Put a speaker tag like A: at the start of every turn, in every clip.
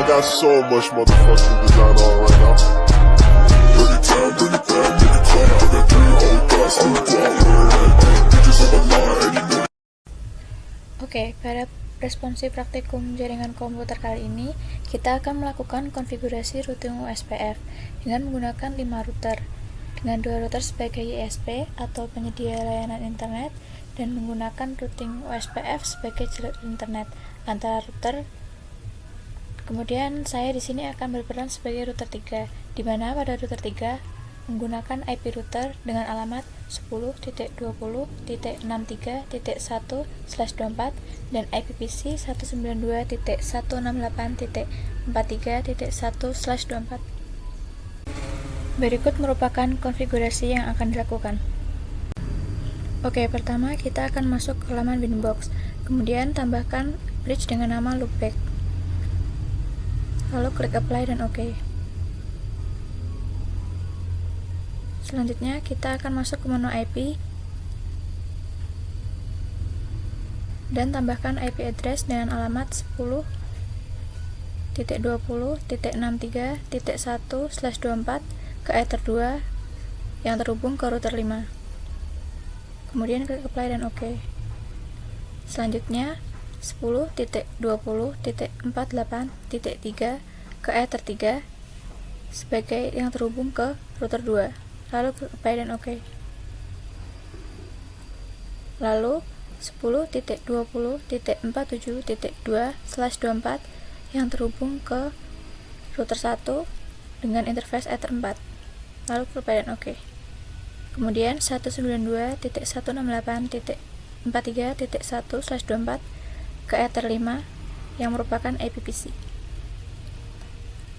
A: got so much motherfucking design on right now. Bring it down, bring it down, make it clap. I got 3 whole thoughts, I'm bitches on my line, and you know.
B: Oke, pada responsif praktikum jaringan komputer kali ini, kita akan melakukan konfigurasi routing USPF dengan menggunakan 5 router, dengan 2 router sebagai ISP atau penyedia layanan internet, dan menggunakan routing USPF sebagai jalur internet antara router. Kemudian saya di sini akan berperan sebagai router 3, di mana pada router 3 menggunakan IP router dengan alamat 10.20.63.1/24 dan IPPC 192.168.43.1/24. Berikut merupakan konfigurasi yang akan dilakukan. Oke, pertama kita akan masuk ke halaman Winbox, kemudian tambahkan bridge dengan nama loopback. Lalu klik apply dan OK. Selanjutnya kita akan masuk ke menu IP dan tambahkan IP address dengan alamat 10.20.63.1/24 ke Ether 2 yang terhubung ke router 5. Kemudian klik apply dan OK. Selanjutnya 10.20.48.3 ke Ether 3 sebagai yang terhubung ke router 2. Lalu klik apply dan OK. Lalu 10.20.47.2/24 yang terhubung ke router 1 dengan interface Ether 4. Lalu klik apply dan OK. Kemudian 192.168.43.1/24 ke Ether 5 yang merupakan IPPC.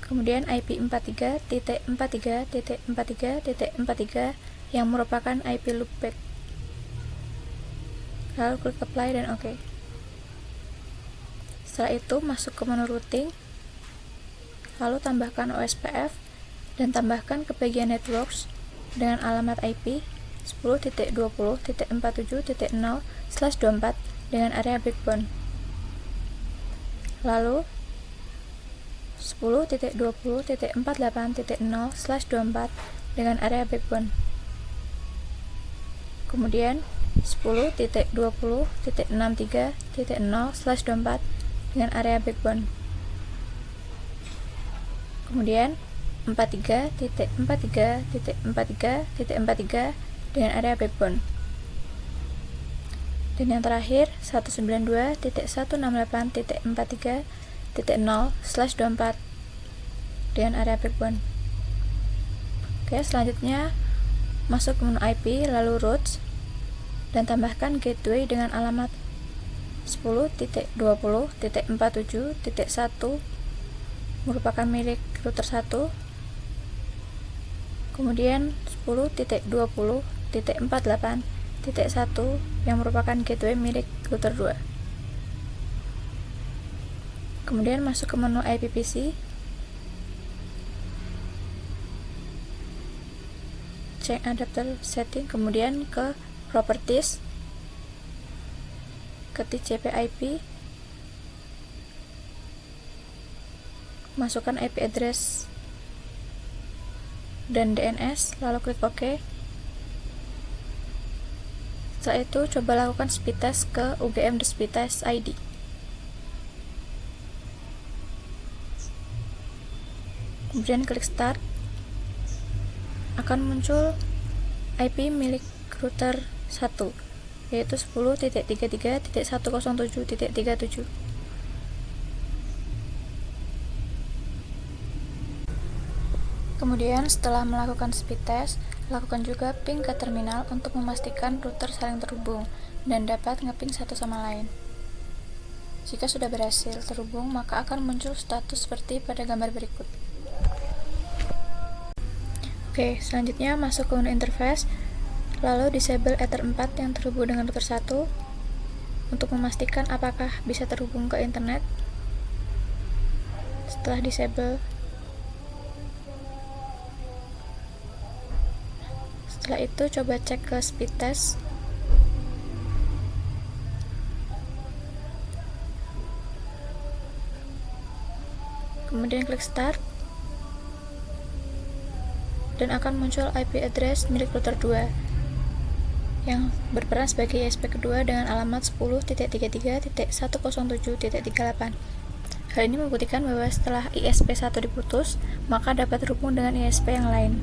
B: Kemudian IP 43.43.43.43 yang merupakan IP loopback. Lalu klik apply dan OK. Setelah itu masuk ke menu routing, lalu tambahkan OSPF dan tambahkan ke bagian networks dengan alamat IP 10.20.47.0/24 dengan area backbone. Lalu 10.20.48.0/24 dengan area backbone. Kemudian 10.20.63.0/24 dengan area backbone. Kemudian 43.43.43.43 dengan area backbone. Dan yang terakhir 192.168.43.0/24 dengan area backbone. Oke, selanjutnya masuk ke menu IP lalu routes dan tambahkan gateway dengan alamat 10.20.47.1 merupakan milik router 1. Kemudian 10.20.48.1 yang merupakan gateway milik router 2. Kemudian masuk ke menu IPPC, check adapter setting, kemudian ke properties, ke TCP IP, masukkan IP address dan DNS, lalu klik OK. Setelah itu coba lakukan speed test ke UGM The Speed Test ID. Kemudian klik start. Akan muncul IP milik router 1, yaitu 10.33.107.37. Kemudian setelah melakukan speed test, lakukan juga ping ke terminal untuk memastikan router saling terhubung dan dapat ngeping satu sama lain. Jika sudah berhasil terhubung, maka akan muncul status seperti pada gambar berikut. Oke, selanjutnya masuk ke menu interface, lalu disable Ether 4 yang terhubung dengan router 1 untuk memastikan apakah bisa terhubung ke internet. Setelah disable, setelah itu coba cek ke speed test. kemudian klik Start, dan akan muncul IP address milik router 2 yang berperan sebagai ISP kedua dengan alamat 10.33.107.38. Hal ini membuktikan bahwa setelah ISP 1 diputus, maka dapat terhubung dengan ISP yang lain.